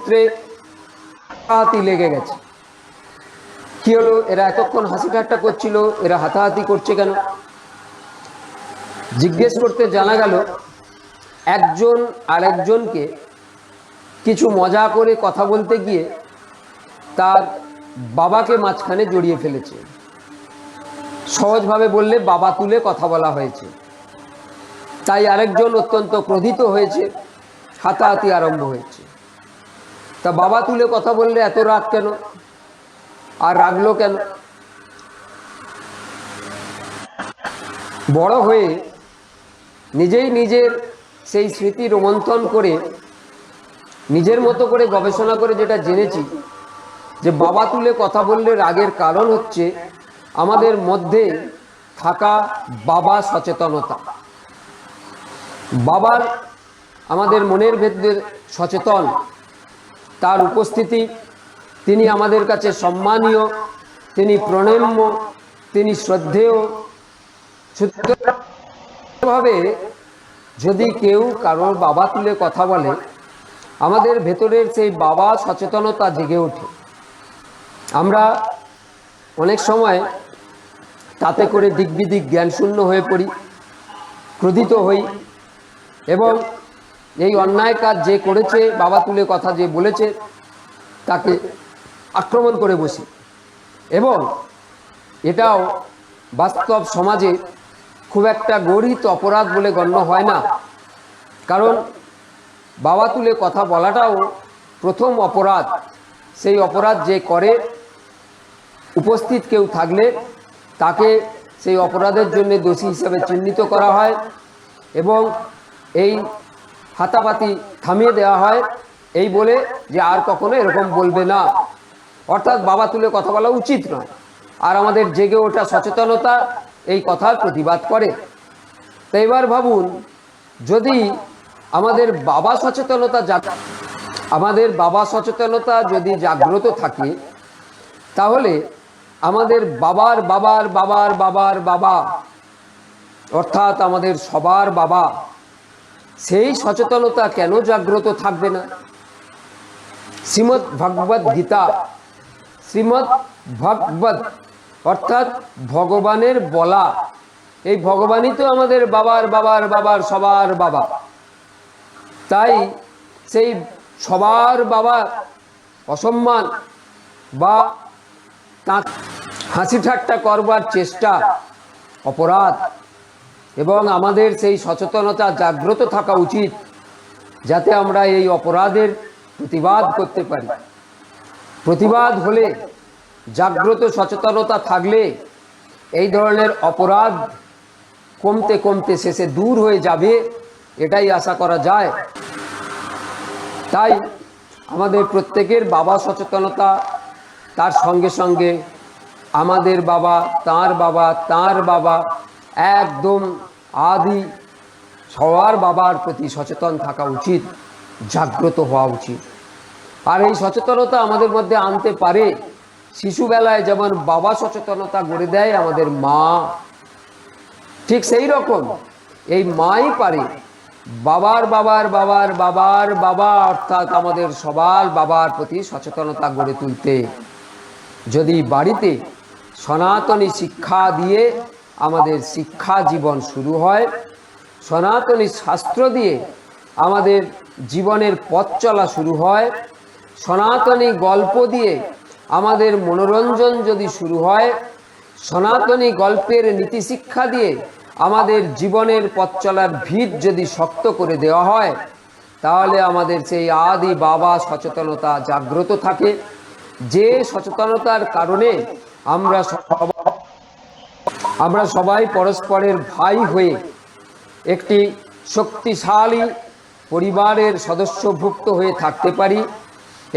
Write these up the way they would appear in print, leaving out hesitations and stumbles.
সূত্রে হাতাহাতি লেগে গেছে। কি হলো, এরা এতক্ষণ হাসি ঠাট্টা করছিল, এরা হাতাহাতি করছে কেন? জিজ্ঞেস করতে জানা গেল একজন আরেকজনকে কিছু মজা করে কথা বলতে গিয়ে তার বাবাকে মাঝখানে জড়িয়ে ফেলেছে। সহজভাবে বললে বাবা তুলে কথা বলা হয়েছে। তাই আরেকজন অত্যন্ত ক্রোধিত হয়েছে, হাতাহাতি আরম্ভ হয়েছে। তা বাবা তুলে কথা বললে এত রাগ কেন, আর রাগলো কেন? বড় হয়ে নিজেই নিজের সেই স্মৃতি রোমন্থন করে নিজের মতো করে গবেষণা করে যেটা জেনেছি, যে বাবা তুলে কথা বললে রাগের কারণ হচ্ছে আমাদের মধ্যে থাকা বাবা সচেতনতা। বাবার আমাদের মনের ভেতরে সচেতন, তার উপস্থিতি, তিনি আমাদের কাছে সম্মানীয়, তিনি প্রণম্য, তিনি শ্রদ্ধেয়। ভাবে যদি কেউ কারোর বাবা তুলে কথা বলে, আমাদের ভেতরের সেই বাবা সচেতনতা জেগে ওঠে। আমরা অনেক সময় তাতে করে দিকবিদিক জ্ঞানশূন্য হয়ে পড়ি, ক্রোধিত হই এবং এই অন্যায় কাজ যে করেছে, বাবা তুলে কথা যে বলেছে, তাকে আক্রমণ করে বসি। এবং এটাও বাস্তব সমাজে খুব একটা গর্হিত অপরাধ বলে গণ্য হয় না, কারণ বাবা তুলে কথা বলাটাও প্রথম অপরাধ। সেই অপরাধ যে করে, উপস্থিত কেউ থাকলে তাকে সেই অপরাধের জন্য দোষী হিসেবে চিহ্নিত করা হয় এবং এই হাতাপাতি থামিয়ে দেওয়া হয়, এই বলে যে আর কখনো এরকম বলবে না। অর্থাৎ বাবা তুলে কথা বলা উচিত নয়। আর আমাদের জেগে ওঠা সচেতনতা এই কথার প্রতিবাদ করে। তো এবার ভাবুন, যদি আমাদের বাবা সচেতনতা যদি জাগ্রত থাকে, তাহলে আমাদের বাবার বাবার বাবার বাবার বাবা, অর্থাৎ আমাদের সবার বাবা, সেই সচেতনতা কেন জাগ্রত থাকবে না? শ্রীমদ্ ভগবদ গীতা, শ্রীমদ্ ভগবদ অর্থাৎ ভগবানের বলা, এই ভগবানই তো আমাদের বাবার বাবার বাবার সবার বাবা। তাই সেই সবার বাবা অসম্মান বা তাঁর হাসি ঠাট্টা করবার চেষ্টা অপরাধ, এবং আমাদের সেই সচেতনতা জাগ্রত থাকা উচিত যাতে আমরা এই অপরাধের প্রতিবাদ করতে পারি। প্রতিবাদ হলে, জাগ্রত সচেতনতা থাকলে এই ধরনের অপরাধ কমতে কমতে শেষে দূর হয়ে যাবে, এটাই আশা করা যায়। তাই আমাদের প্রত্যেকের বাবা সচেতনতা, তার সঙ্গে সঙ্গে আমাদের বাবা, তার বাবা, তার বাবা, একদম আদি সবার বাবার প্রতি সচেতন থাকা উচিত, জাগ্রত হওয়া উচিত। আর এই সচেতনতা আমাদের মধ্যে আনতে পারে শিশুবেলায় যেমন বাবা সচেতনতা গড়ে দেয় আমাদের মা, ঠিক সেই রকম এই মাই পারে বাবার বাবার বাবার বাবার বাবা অর্থাৎ আমাদের সবার বাবার প্রতি সচেতনতা গড়ে তুলতে। যদি বাড়িতে সনাতনী শিক্ষা দিয়ে আমাদের শিক্ষা জীবন শুরু হয়, সনাতনী শাস্ত্র দিয়ে আমাদের জীবনের পথ চলা শুরু হয়, সনাতনী গল্প দিয়ে আমাদের মনোরঞ্জন যদি শুরু হয়, সনাতনী গল্পের নীতিশিক্ষা দিয়ে আমাদের জীবনের পথ চলার ভিত যদি শক্ত করে দেওয়া হয়, তাহলে আমাদের সেই আদি বাবা সচেতনতা জাগ্রত থাকে, যে সচেতনতার কারণে আমরা সবাই পরস্পরের ভাই হয়ে একটি শক্তিশালী পরিবারের সদস্যভুক্ত হয়ে থাকতে পারি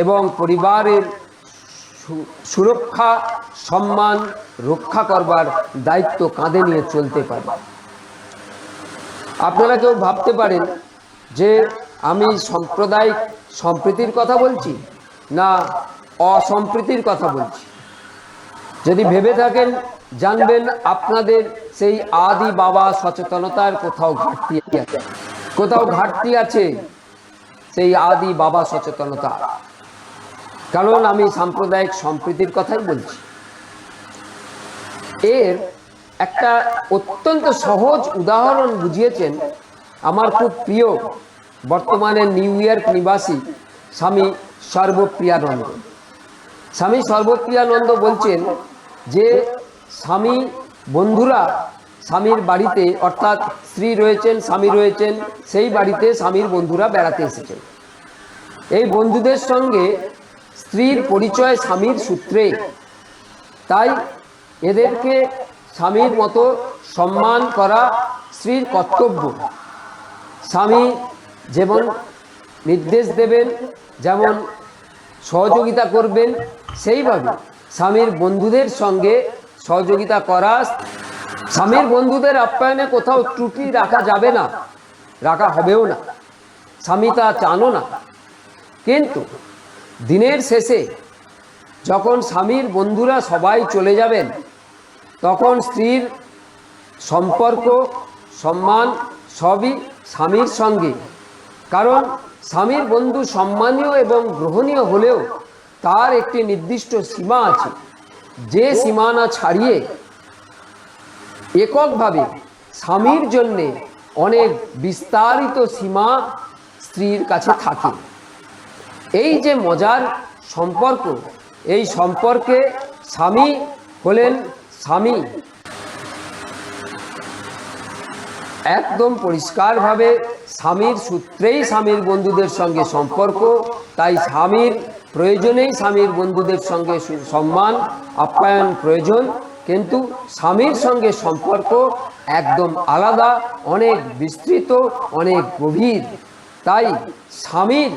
এবং পরিবারের সুরক্ষা সম্মান রক্ষা করবার দায়িত্ব কাঁধে নিয়ে চলতে পারি। আপনারা কেউ ভাবতে পারেন যে আমি সাম্প্রদায়িক সম্প্রীতির কথা বলছি না অসম্প্রীতির কথা বলছি। যদি ভেবে থাকেন, জানবেন আপনাদের সেই আদি বাবা সচেতনতার কোথাও ঘাটতি আছে সেই আদি বাবা সচেতনতা। কারণ আমি সাম্প্রদায়িক সম্প্রীতির কথাই বলছি। এর একটা অত্যন্ত সহজ উদাহরণ বুঝিয়েছেন আমার খুব প্রিয় বর্তমানে নিউ ইয়র্ক নিবাসী স্বামী সর্বপ্রিয়ানন্দ। স্বামী সর্বপ্রিয়ানন্দ বলছেন যে স্বামী বন্ধুরা স্বামীর বাড়িতে, অর্থাৎ স্ত্রী রয়েছেন, স্বামী রয়েছেন, সেই বাড়িতে স্বামীর বন্ধুরা বেড়াতে এসেছেন। এই বন্ধুদের সঙ্গে স্ত্রীর পরিচয় স্বামীর সূত্রে, তাই এদেরকে স্বামীর মতো সম্মান করা স্ত্রীর কর্তব্য। স্বামী যেমন নির্দেশ দেবেন, যেমন সহযোগিতা করবেন, সেইভাবে স্বামীর বন্ধুদের সঙ্গে সহযোগিতা করা। স্বামীর বন্ধুদের আপ্যায়নে কোথাও ত্রুটি রাখা যাবে না, রাখা হবেও না, স্বামী তা চানও না। কিন্তু দিনের শেষে যখন স্বামীর বন্ধুরা সবাই চলে যাবেন, তখন স্ত্রীর সম্পর্ক, সম্মান সবই স্বামীর সঙ্গে। কারণ স্বামীর বন্ধু সম্মানীয় এবং গ্রহণীয় হলেও তার একটি নির্দিষ্ট সীমা আছে, যে সীমানা ছাড়িয়ে এককভাবে স্বামীর জন্যে অনেক বিস্তারিত সীমা স্ত্রীর কাছে থাকে। এই যে মজার সম্পর্ক, এই সম্পর্কে স্বামী হলেন স্বামী, একদম পরিষ্কারভাবে স্বামীর সূত্রেই স্বামীর বন্ধুদের সঙ্গে সম্পর্ক। তাই স্বামীর প্রয়োজনেই স্বামীর বন্ধুদের সঙ্গে সম্মান আপ্যায়ন প্রয়োজন, কিন্তু স্বামীর সঙ্গে সম্পর্ক একদম আলাদা, অনেক বিস্তৃত, অনেক গভীর। তাই স্বামীর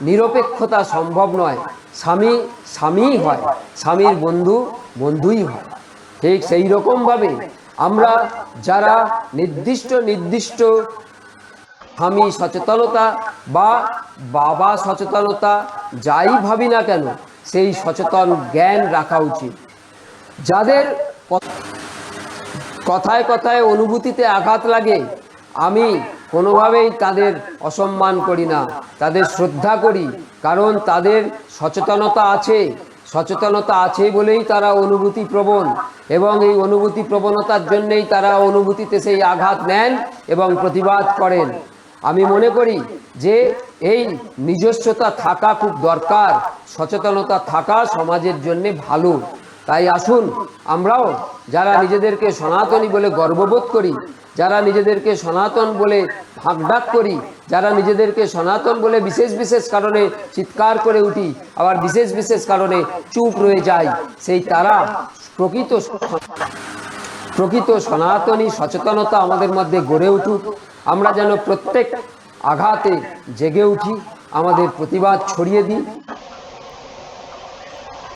নিরপেক্ষতা সম্ভব নয়। স্বামী স্বামীই হয়, স্বামীর বন্ধু বন্ধুই হয়। ঠিক সেই রকমভাবে আমরা যারা নির্দিষ্ট স্বামী সচেতনতা বা বাবা সচেতনতা যাই ভাবি না কেন, সেই সচেতন জ্ঞান রাখা উচিত। যাদের কথায় কথায় অনুভূতিতে আঘাত লাগে, আমি কোনোভাবেই তাদের অসম্মান করি না, তাদের শ্রদ্ধা করি। কারণ তাদের সচেতনতা আছে বলেই তারা অনুভূতি প্রবণ, এবং এই অনুভূতি প্রবণতার জন্যেই তারা অনুভূতিতে সেই আঘাত নেন এবং প্রতিবাদ করেন। আমি মনে করি যে এই নিজস্বতা থাকা খুব দরকার, সচেতনতা থাকা সমাজের জন্য ভালো। তাই আসুন আমরাও যারা নিজেদেরকে সনাতনী বলে গর্ববোধ করি, যারা নিজেদেরকে সনাতন বলে ভাগডাক করি, যারা নিজেদেরকে সনাতন বলে বিশেষ কারণে চিৎকার করে উঠি, আবার বিশেষ কারণে চুপ রয়ে যাই, সেই তারা প্রকৃত সনাতনী সচেতনতা আমাদের মধ্যে গড়ে উঠুক। আমরা যেন প্রত্যেক আঘাতে জেগে উঠি, আমাদের প্রতিবাদ ছড়িয়ে দিই।